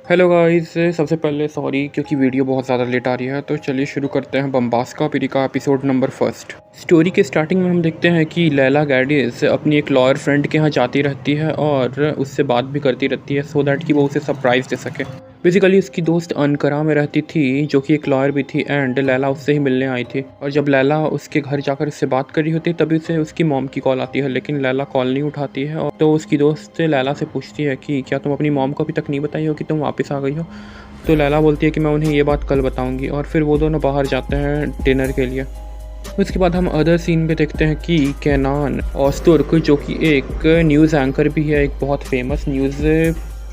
Hello guys, सबसे पहले sorry क्योंकि वीडियो बहुत ज़्यादा लेट आ रही है। तो चलिए शुरू करते हैं बम्बास्का पिरी का एपिसोड नंबर फर्स्ट। स्टोरी के स्टार्टिंग में हम देखते हैं कि लैला गैडिस अपनी एक लॉयर फ्रेंड के यहाँ जाती रहती है और उससे बात भी करती रहती है सो दैट कि वो उसे सरप्राइज़ दे सके। बेसिकली उसकी दोस्त अनकरा में रहती थी जो कि एक लॉयर भी थी एंड लैला उससे ही मिलने आई थी। और जब लैला उसके घर जाकर उससे बात कर रही होती है तभी उसे उसकी मॉम की कॉल आती है, लेकिन लैला कॉल नहीं उठाती है। और तो उसकी दोस्त लैला से पूछती है कि क्या तुम अपनी मॉम को अभी तक नहीं बताई हो कि तुम वापस आ गई हो। तो लैला बोलती है कि मैं उन्हें ये बात कल बताऊंगी। और फिर वो दोनों बाहर जाते हैं डिनर के लिए। उसके बाद हम अदर सीन में देखते हैं कि केनान ओस्तुर्क जो कि एक न्यूज़ एंकर भी है, एक बहुत फेमस न्यूज़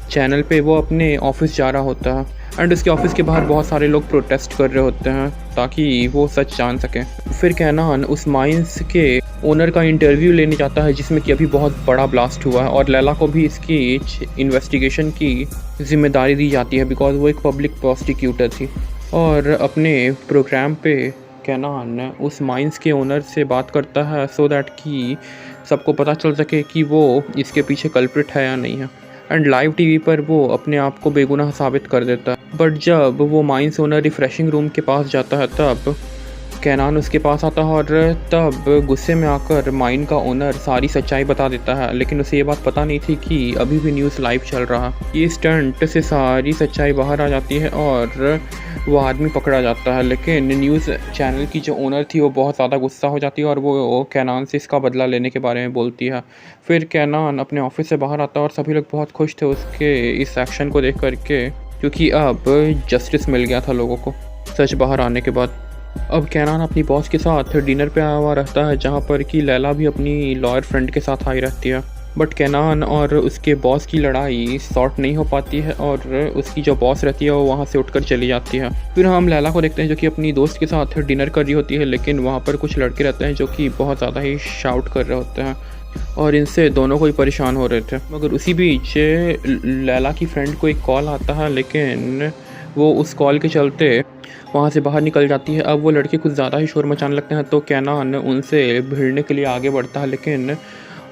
चैनल पे, वो अपने ऑफिस जा रहा होता है एंड उसके ऑफिस के बाहर बहुत सारे लोग प्रोटेस्ट कर रहे होते हैं ताकि वो सच जान सकें। फिर केनान उस माइंस के ओनर का इंटरव्यू लेने जाता है जिसमें कि अभी बहुत बड़ा ब्लास्ट हुआ है और लैला को भी इसकी इन्वेस्टिगेशन की जिम्मेदारी दी जाती है बिकॉज वो एक पब्लिक प्रोसिक्यूटर थी। और अपने प्रोग्राम पे केनान उस माइंस के ओनर से बात करता है सो दैट कि सबको पता चल सके कि वो इसके पीछे कल्प्रिट है या नहीं है। एंड लाइव टीवी पर वो अपने आप को बेगुनाह साबित कर देता है। बट जब वो माइंस ओनर रिफ्रेशिंग रूम के पास जाता है तब केनान उसके पास आता है और तब गुस्से में आकर माइन का ओनर सारी सच्चाई बता देता है, लेकिन उसे ये बात पता नहीं थी कि अभी भी न्यूज़ लाइव चल रहा है। ये स्टंट से सारी सच्चाई बाहर आ जाती है और वो आदमी पकड़ा जाता है। लेकिन न्यूज़ चैनल की जो ओनर थी वो बहुत ज़्यादा गुस्सा हो जाती है और वो केनान से इसका बदला लेने के बारे में बोलती है। फिर केनान अपने ऑफिस से बाहर आता है और सभी लोग बहुत खुश थे उसके इस एक्शन को देख करके, क्योंकि अब जस्टिस मिल गया था लोगों को सच बाहर आने के बाद। अब केनान अपनी बॉस के साथ डिनर पे आया हुआ रहता है जहाँ पर कि लैला भी अपनी लॉयर फ्रेंड के साथ आई रहती है। बट केनान और उसके बॉस की लड़ाई सॉर्ट नहीं हो पाती है और उसकी जो बॉस रहती है वो वहाँ से उठकर चली जाती है। फिर हम लैला को देखते हैं जो कि अपनी दोस्त के साथ डिनर कर रही होती है, लेकिन वहाँ पर कुछ लड़के रहते हैं जो कि बहुत ज़्यादा ही शाउट कर रहे होते हैं और इनसे दोनों को ही परेशान हो रहे थे। मगर उसी बीच लैला की फ्रेंड को एक कॉल आता है, लेकिन वो उस कॉल के चलते वहाँ से बाहर निकल जाती है। अब वो लड़के कुछ ज़्यादा ही शोर मचाने लगते हैं तो केनान उनसे भिड़ने के लिए आगे बढ़ता है, लेकिन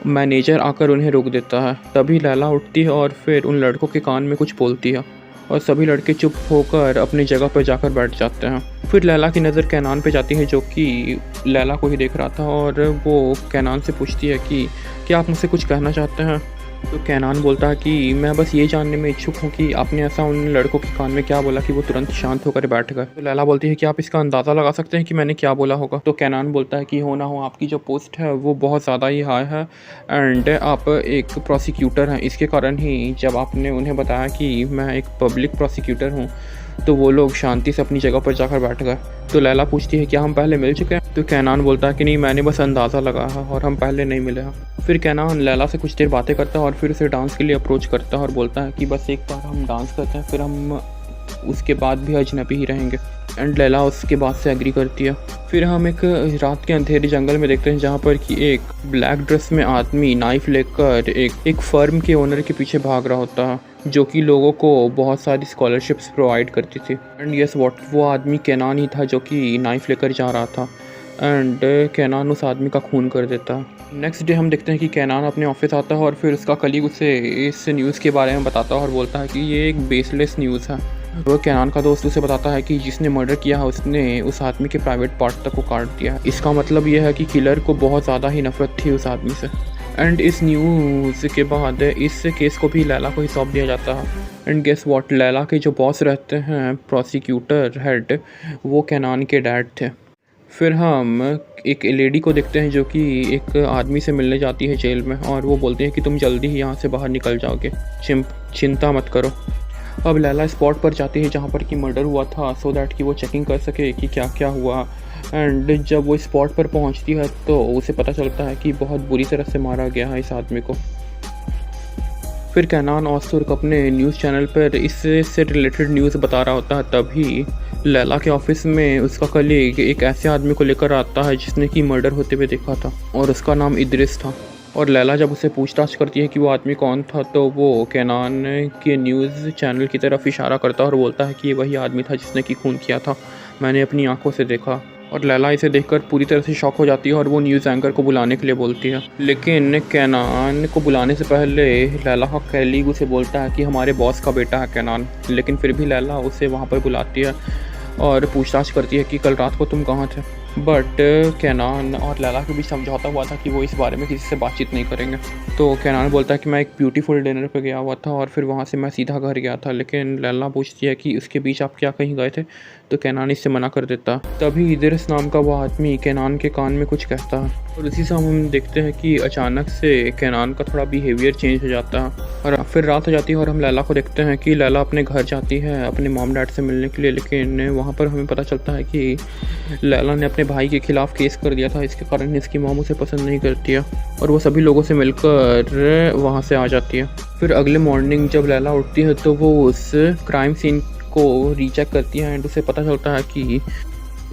मैनेजर आकर उन्हें रोक देता है। तभी लैला उठती है और फिर उन लड़कों के कान में कुछ बोलती है और सभी लड़के चुप होकर अपनी जगह पर जाकर बैठ जाते हैं। फिर लैला की नज़र केनान पे जाती है जो कि लैला को ही देख रहा था और वो केनान से पूछती है कि क्या आप मुझसे कुछ कहना चाहते हैं। तो केनान बोलता है कि मैं बस ये जानने में इच्छुक हूँ कि आपने ऐसा उन लड़कों के कान में क्या बोला कि वो तुरंत शांत होकर बैठ गए। तो लैला बोलती है कि आप इसका अंदाज़ा लगा सकते हैं कि मैंने क्या बोला होगा। तो केनान बोलता है कि हो ना हो आपकी जो पोस्ट है वो बहुत ज़्यादा ही हाई है एंड आप एक प्रोसिक्यूटर हैं, इसके कारण ही जब आपने उन्हें बताया कि मैं एक पब्लिक प्रोसिक्यूटर हूँ तो वो लोग शांति से अपनी जगह पर जाकर बैठ गए। तो लैला पूछती है क्या हम पहले मिल चुके हैं। तो केनान बोलता है कि नहीं, मैंने बस अंदाज़ा लगाया है और हम पहले नहीं मिले हैं। फिर केनान लैला से कुछ देर बातें करता है और फिर उसे डांस के लिए अप्रोच करता है और बोलता है कि बस एक बार हम डांस करते हैं, फिर हम उसके बाद भी अजनबी ही रहेंगे। एंड लैला उसके बाद से एग्री करती है। फिर हम एक रात के अंधेरे जंगल में देखते हैं जहाँ पर कि एक ब्लैक ड्रेस में आदमी नाइफ लेकर एक फर्म के ओनर के पीछे भाग रहा होता है जो कि लोगों को बहुत सारी स्कॉलरशिप्स प्रोवाइड करती थी। एंड यस व्हाट, वो आदमी केनान ही था जो कि नाइफ लेकर जा रहा था एंड केनान उस आदमी का खून कर देता है। नेक्स्ट डे हम देखते हैं कि केनान अपने ऑफिस आता है और फिर उसका कलीग उसे इस न्यूज़ के बारे में बताता है और बोलता है कि ये एक बेसलेस न्यूज़ है। वो केनान का दोस्त उसे बताता है कि जिसने मर्डर किया है उसने उस आदमी के प्राइवेट पार्ट तक को काट दिया है। इसका मतलब ये है कि किलर को बहुत ज़्यादा ही नफरत थी उस आदमी से। एंड इस न्यूज़ के बाद इस केस को भी लैला को ही सौंप दिया जाता है। एंड गेस व्हाट, लैला के जो बॉस रहते हैं प्रोसिक्यूटर हेड, वो केनान के डैड थे। फिर हम एक लेडी को देखते हैं जो कि एक आदमी से मिलने जाती है जेल में और वो बोलते हैं कि तुम जल्दी ही यहाँ से बाहर निकल जाओगे, चिंता मत करो। अब लैला स्पॉट पर जाती है जहाँ पर कि मर्डर हुआ था सो दैट कि वो चेकिंग कर सके कि क्या क्या हुआ। एंड जब वो स्पॉट पर पहुँचती है तो उसे पता चलता है कि बहुत बुरी तरह से मारा गया है इस आदमी को। फिर केनान ओस्तुर्क अपने न्यूज़ चैनल पर इससे रिलेटेड न्यूज़ बता रहा होता है तभी लैला के ऑफिस में उसका कलीग एक ऐसे आदमी को लेकर आता है जिसने कि मर्डर होते हुए देखा था और उसका नाम इद्रिस था। और लैला जब उसे पूछताछ करती है कि वो आदमी कौन था तो वो केनान के न्यूज़ चैनल की तरफ इशारा करता है और बोलता है कि ये वही आदमी था जिसने कि खून किया था, मैंने अपनी आंखों से देखा। और लैला इसे देखकर पूरी तरह से शॉक हो जाती है और वो न्यूज़ एंकर को बुलाने के लिए बोलती है। लेकिन कैनान को बुलाने से पहले लैला का कलीग उसे बोलता है कि हमारे बॉस का बेटा है कैनान। लेकिन फिर भी लैला उसे वहाँ पर बुलाती है और पूछताछ करती है कि कल रात को तुम कहाँ थे। बट कैनान और लैला के बीच समझौता हुआ था कि वो इस बारे में किसी से बातचीत नहीं करेंगे। तो कैनान बोलता है कि मैं एक ब्यूटीफुल डिनर पे गया हुआ था और फिर वहाँ से मैं सीधा घर गया था। लेकिन लैला पूछती है कि उसके बीच आप क्या कहीं गए थे, तो कैनान इससे मना कर देता। तभी इदरिस नाम का वो आदमी कैनान के कान में कुछ कहता है और उसी से हम देखते हैं कि अचानक से कैनान का थोड़ा बिहेवियर चेंज हो जाता है। और फिर रात हो जाती है और हम लैला को देखते हैं कि लैला अपने घर जाती है अपने मॉम डैड से मिलने के लिए। लेकिन वहाँ पर हमें पता चलता है कि लैला ने अपने भाई के खिलाफ़ केस कर दिया था, इसके कारण इसकी मॉम उसे पसंद नहीं करती है और वो सभी लोगों से मिलकर वहाँ से आ जाती है। फिर अगले मॉर्निंग जब लैला उठती है तो वो उस क्राइम सीन को रीचेक करती है एंड उसे पता चलता है कि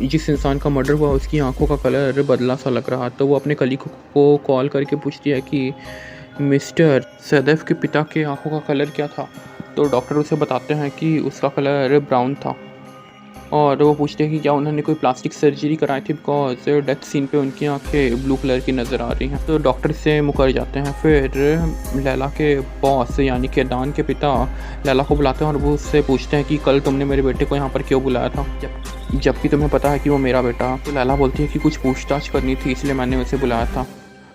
जिस इंसान का मर्डर हुआ उसकी आंखों का कलर बदला सा लग रहा। तो वो अपने कलीग को कॉल करके पूछती है कि मिस्टर सैदैफ के पिता के आंखों का कलर क्या था। तो डॉक्टर उसे बताते हैं कि उसका कलर ब्राउन था और वो पूछते हैं कि क्या उन्होंने कोई प्लास्टिक सर्जरी कराई थी, बिकॉज डेथ सीन पे उनकी आंखें ब्लू कलर की नज़र आ रही हैं। तो डॉक्टर से मुकर जाते हैं। फिर लैला के बॉस यानी कि दान के पिता लैला को बुलाते हैं और वो उससे पूछते हैं कि कल तुमने मेरे बेटे को यहाँ पर क्यों बुलाया था जबकि तुम्हें पता है कि वो मेरा बेटा। तो लैला बोलती है कि कुछ पूछताछ करनी थी इसलिए मैंने उसे बुलाया था।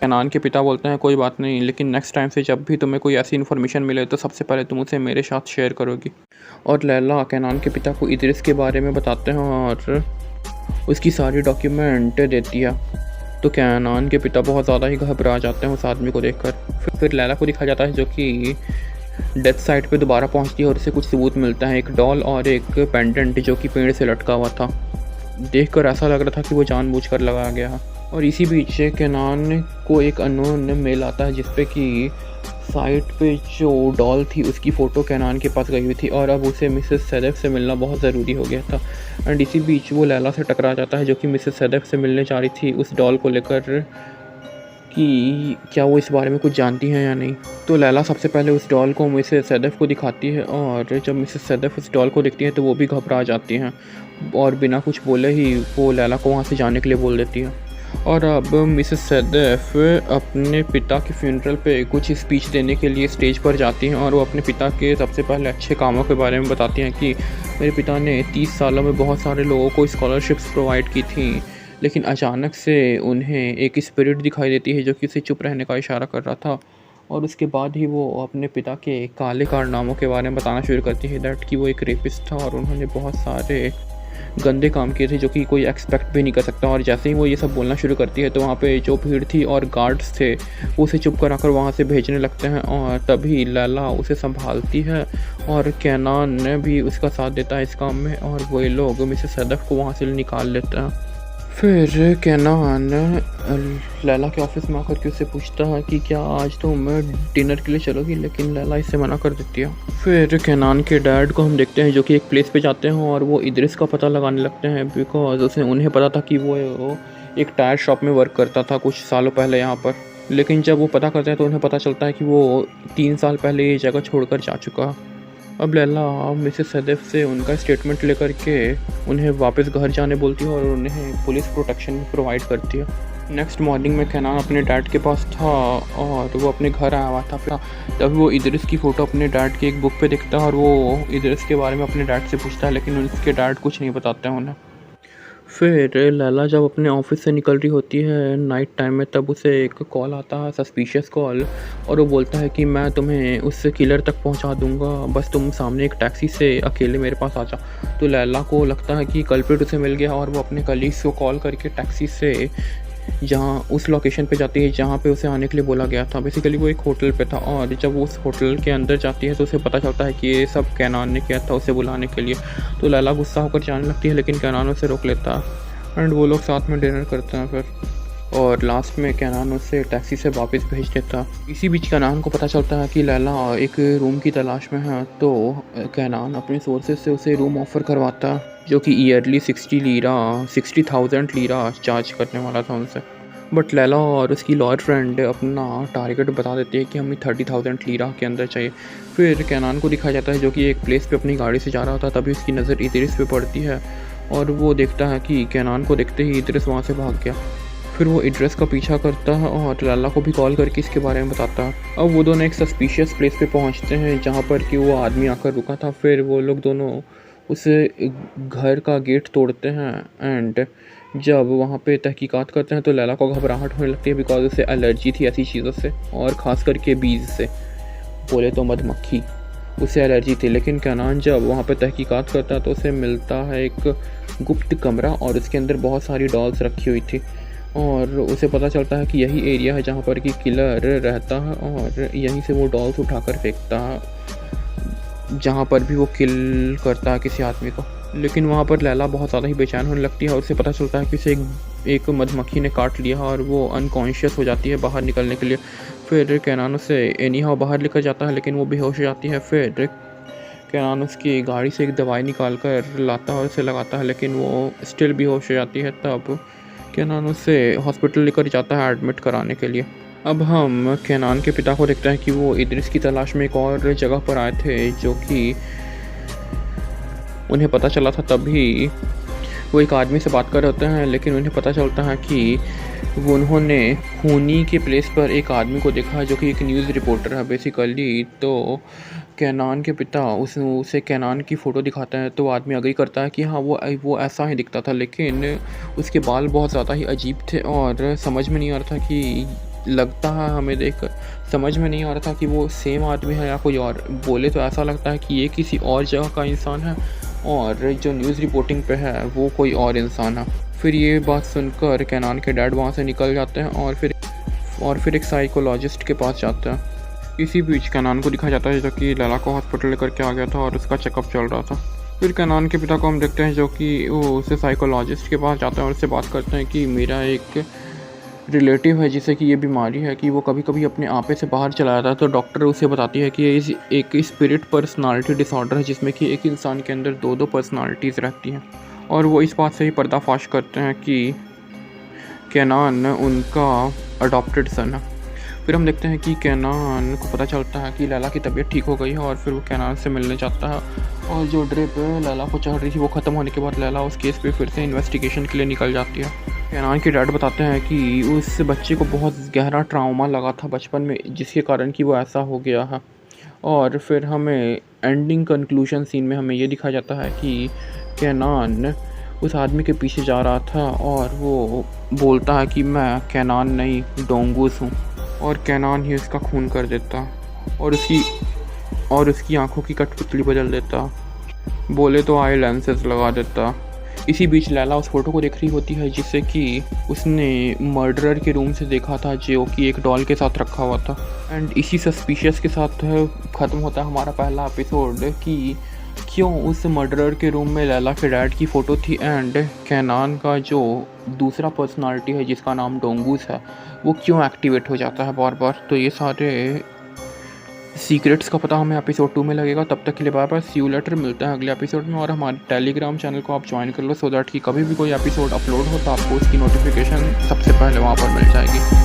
कैनान के पिता बोलते हैं कोई बात नहीं, लेकिन नेक्स्ट टाइम से जब भी तुम्हें कोई ऐसी इन्फॉर्मेशन मिले तो सबसे पहले तुम उसे मेरे साथ शेयर करोगी। और लैला कैनान के पिता को इदरिस के बारे में बताते हैं और उसकी सारी डॉक्यूमेंट देती है। तो कैनान के पिता बहुत ज़्यादा ही घबरा जाते हैं उस आदमी को देखकर। फिर लैला को दिखाया जाता है जो कि डेथ साइट पे दोबारा पहुंचती है और उसे कुछ सबूत मिलता है, एक डॉल और एक पेंडेंट जो कि पेड़ से लटका हुआ था। देखकर ऐसा लग रहा था कि वो जानबूझकर लगाया गया है। और इसी बीच कैनान को एक अननोन मेल आता है जिसपे कि साइट पे जो डॉल थी उसकी फ़ोटो कैनान के पास गई हुई थी और अब उसे मिसेस सैदैफ से मिलना बहुत ज़रूरी हो गया था। एंड इसी बीच वो लैला से टकरा जाता है जो कि मिसेस सैदैफ से मिलने जा रही थी उस डॉल को लेकर कि क्या वो इस बारे में कुछ जानती हैं या नहीं। तो लैला सबसे पहले उस डॉल को मिसेस सैदैफ को दिखाती है और जब मिसेस सैदैफ उस डॉल को देखती हैं तो वो भी घबरा जाती हैं और बिना कुछ बोले ही वो लैला को वहाँ से जाने के लिए बोल देती है। और अब मिसेस सैदैफ अपने पिता के फ्यूनरल पे कुछ स्पीच देने के लिए स्टेज पर जाती हैं और वो अपने पिता के सबसे पहले अच्छे कामों के बारे में बताती हैं कि मेरे पिता ने 30 सालों में बहुत सारे लोगों को स्कॉलरशिप्स प्रोवाइड की थी, लेकिन अचानक से उन्हें एक स्पिरिट दिखाई देती है जो कि उसे चुप रहने का इशारा कर रहा था। और उसके बाद ही वो अपने पिता के काले कारनामों के बारे में बताना शुरू करती है, दैट कि वो एक रेपिस्ट था और उन्होंने बहुत सारे गंदे काम किए थे जो कि कोई एक्सपेक्ट भी नहीं कर सकता। और जैसे ही वो ये सब बोलना शुरू करती है तो वहाँ पे जो भीड़ थी और गार्ड्स थे वो उसे चुप कराकर वहाँ से भेजने लगते हैं और तभी लैला उसे संभालती है और कैनान ने भी उसका साथ देता है इस काम में और वो लोग मिसेस सैदैफ को वहाँ से निकाल लेते हैं। फिर कैनान लैला के ऑफिस में आकर के उससे पूछता है कि क्या आज तुम डिनर के लिए चलोगी, लेकिन लैला इससे मना कर देती है। फिर कैनान के डैड को हम देखते हैं जो कि एक प्लेस पे जाते हैं और वो इदरिस का पता लगाने लगते हैं बिकॉज उन्हें पता था कि वो एक टायर शॉप में वर्क करता था कुछ सालों पहले यहाँ पर। लेकिन जब वो पता करते हैं तो उन्हें पता चलता है कि वो 3 साल पहले ये जगह छोड़कर जा चुका है। अब लैला मिसेस सैदैफ से उनका स्टेटमेंट लेकर के उन्हें वापस घर जाने बोलती है और उन्हें पुलिस प्रोटेक्शन प्रोवाइड करती है। नेक्स्ट मॉर्निंग में कैनान अपने डैड के पास था और वो अपने घर आया हुआ था। तभी वो इदरिस की फ़ोटो अपने डैड की एक बुक पे देखता है और वो इदरिस के बारे में अपने डैड से पूछता है, लेकिन उसके डैड कुछ नहीं बताते हैं उन्हें। फिर लैला जब अपने ऑफिस से निकल रही होती है नाइट टाइम में तब उसे एक कॉल आता है, सस्पिशियस कॉल, और वो बोलता है कि मैं तुम्हें उस किलर तक पहुंचा दूंगा, बस तुम सामने एक टैक्सी से अकेले मेरे पास आ जा। तो लैला को लगता है कि कल्प्रिट उसे मिल गया और वो अपने कलीग्स को कॉल करके टैक्सी से जहाँ उस लोकेशन पे जाती है जहाँ पे उसे आने के लिए बोला गया था। बेसिकली वो एक होटल पे था और जब वो उस होटल के अंदर जाती है तो उसे पता चलता है कि ये सब कैनान ने किया था उसे बुलाने के लिए। तो लैला गुस्सा होकर जाने लगती है लेकिन कैनान उसे रोक लेता है एंड वो लोग साथ में डिनर करते हैं फिर, और लास्ट में कैनान उसे टैक्सी से वापस भेज देता। इसी बीच कैनान को पता चलता है कि लैला एक रूम की तलाश में है तो कैनान अपने सोर्सेज से उसे रूम ऑफ़र करवाता जो कि ईयरली 60,000 लीरा चार्ज करने वाला था उनसे। बट लैला और उसकी लॉयर फ्रेंड अपना टारगेट बता देती है कि हमें 30,000 लीरा के अंदर चाहिए। फिर कैनान को दिखाया जाता है जो कि एक प्लेस पे अपनी गाड़ी से जा रहा था, तभी उसकी नज़र इदरिस पे पड़ती है और वो देखता है कि कैनान को देखते ही इद्रिस वहाँ से भाग गया। फिर वो इद्रिस का पीछा करता है और लैला को भी कॉल करके इसके बारे में बताता है। अब वो दोनों एक सस्पिशियस प्लेस पे पहुँचते हैं जहाँ पर कि वो आदमी आकर रुका था। फिर वो लोग दोनों उस घर का गेट तोड़ते हैं एंड जब वहाँ पे तहकीकात करते हैं तो लैला को घबराहट होने लगती है बिकॉज उसे एलर्जी थी ऐसी चीज़ों से, और ख़ास करके बीज से, बोले तो मधुमक्खी, उसे एलर्जी थी। लेकिन कैनान जब वहाँ पे तहकीकात करता है तो उसे मिलता है एक गुप्त कमरा और उसके अंदर बहुत सारी डॉल्स रखी हुई थी, और उसे पता चलता है कि यही एरिया है जहाँ पर कि किलर रहता है और यहीं से वो डॉल्स उठाकर फेंकता है जहाँ पर भी वो किल करता है किसी आदमी को। लेकिन वहाँ पर लैला बहुत ज़्यादा ही बेचैन होने लगती है और उसे पता चलता है कि उसे एक मधुमक्खी ने काट लिया और वो अनकॉन्शियस हो जाती है बाहर निकलने के लिए। फिर कैनान उसे एनी हाउ बाहर लेकर जाता है लेकिन वो बेहोश हो जाती है। फिर कैनान उसकी गाड़ी से एक दवाई निकाल कर लाता है और उसे लगाता है लेकिन वो स्टिल बेहोश हो जाती है। तब कैनान उसे हॉस्पिटल लेकर जाता है एडमिट कराने के लिए। अब हम कैनान के पिता को देखते हैं कि वो इद्रिस की तलाश में एक और जगह पर आए थे जो कि उन्हें पता चला था। तभी वो एक आदमी से बात कर रहे होते हैं लेकिन उन्हें पता चलता है कि वो उन्होंने खूनी के प्लेस पर एक आदमी को देखा जो कि एक न्यूज़ रिपोर्टर है बेसिकली। तो कैनान के पिता उसे कैनान की फ़ोटो दिखाता है तो आदमी अग्री करता है कि हाँ वो ऐसा ही दिखता था, लेकिन उसके बाल बहुत ज़्यादा ही अजीब थे और समझ में नहीं आ रहा था कि लगता है हमें देखकर समझ में नहीं आ रहा था कि वो सेम आदमी है या कोई और। बोले तो ऐसा लगता है कि ये किसी और जगह का इंसान है और जो न्यूज़ रिपोर्टिंग पे है वो कोई और इंसान है। फिर ये बात सुनकर कैनान के डैड वहाँ से निकल जाते हैं और फिर एक साइकोलॉजिस्ट के पास जाते हैं। इसी बीच कैनान को दिखाया जाता है जो कि लैला को हॉस्पिटल लेकर के आ गया था और उसका चेकअप चल रहा था। फिर कैनान के पिता को हम देखते हैं जो कि वो उसे साइकोलॉजिस्ट के पास जाते हैं और उससे बात करते हैं कि मेरा एक रिलेटिव है जिसे कि ये बीमारी है कि वो कभी कभी अपने आपे से बाहर चला जाता है। तो डॉक्टर उसे बताती है कि ये एक स्पिरिट पर्सनालिटी डिसऑर्डर है जिसमें कि एक इंसान के अंदर दो पर्सनालिटीज़ रहती हैं, और वो इस बात से ही पर्दाफाश करते हैं कि कैनान उनका अडॉप्टेड सन है। फिर हम देखते हैं कि कैनान को पता चलता है कि लैला की तबीयत ठीक हो गई है और फिर वो कैनान से मिलने जाता है, और जो ड्रिप लैला को चढ़ रही थी वो ख़त्म होने के बाद लैला उस केस पे फिर से इन्वेस्टिगेशन के लिए निकल जाती है। कैनान के डैड बताते हैं कि उस बच्चे को बहुत गहरा ट्रामा लगा था बचपन में जिसके कारण कि वो ऐसा हो गया है। और फिर हमें एंडिंग कंक्लूजन सीन में हमें ये दिखाया जाता है कि कैनान उस आदमी के पीछे जा रहा था और वो बोलता है कि मैं कैनान नहीं डोंगूस हूँ, और कैनान ही उसका खून कर देता और उसकी आंखों की कठपुतली बदल देता, बोले तो आई लेंसेज लगा देता। इसी बीच लैला उस फोटो को देख रही होती है जिसे कि उसने मर्डरर के रूम से देखा था जो कि एक डॉल के साथ रखा हुआ था। एंड इसी सस्पिशियस के साथ ख़त्म होता है हमारा पहला एपिसोड कि क्यों उस मर्डरर के रूम में लैला के डैड की फ़ोटो थी एंड कैनान का जो दूसरा पर्सनालिटी है जिसका नाम डोंगूस है वो क्यों एक्टिवेट हो जाता है बार बार। तो ये सारे सीक्रेट्स का पता हमें एपिसोड 2 में लगेगा। तब तक के लिए bye bye, see you later, मिलते हैं अगले एपिसोड में। और हमारे टेलीग्राम चैनल को आप ज्वाइन कर लो सो दैट कि कभी भी कोई एपिसोड अपलोड हो तो आपको उसकी नोटिफिकेशन सबसे पहले वहाँ पर मिल जाएगी।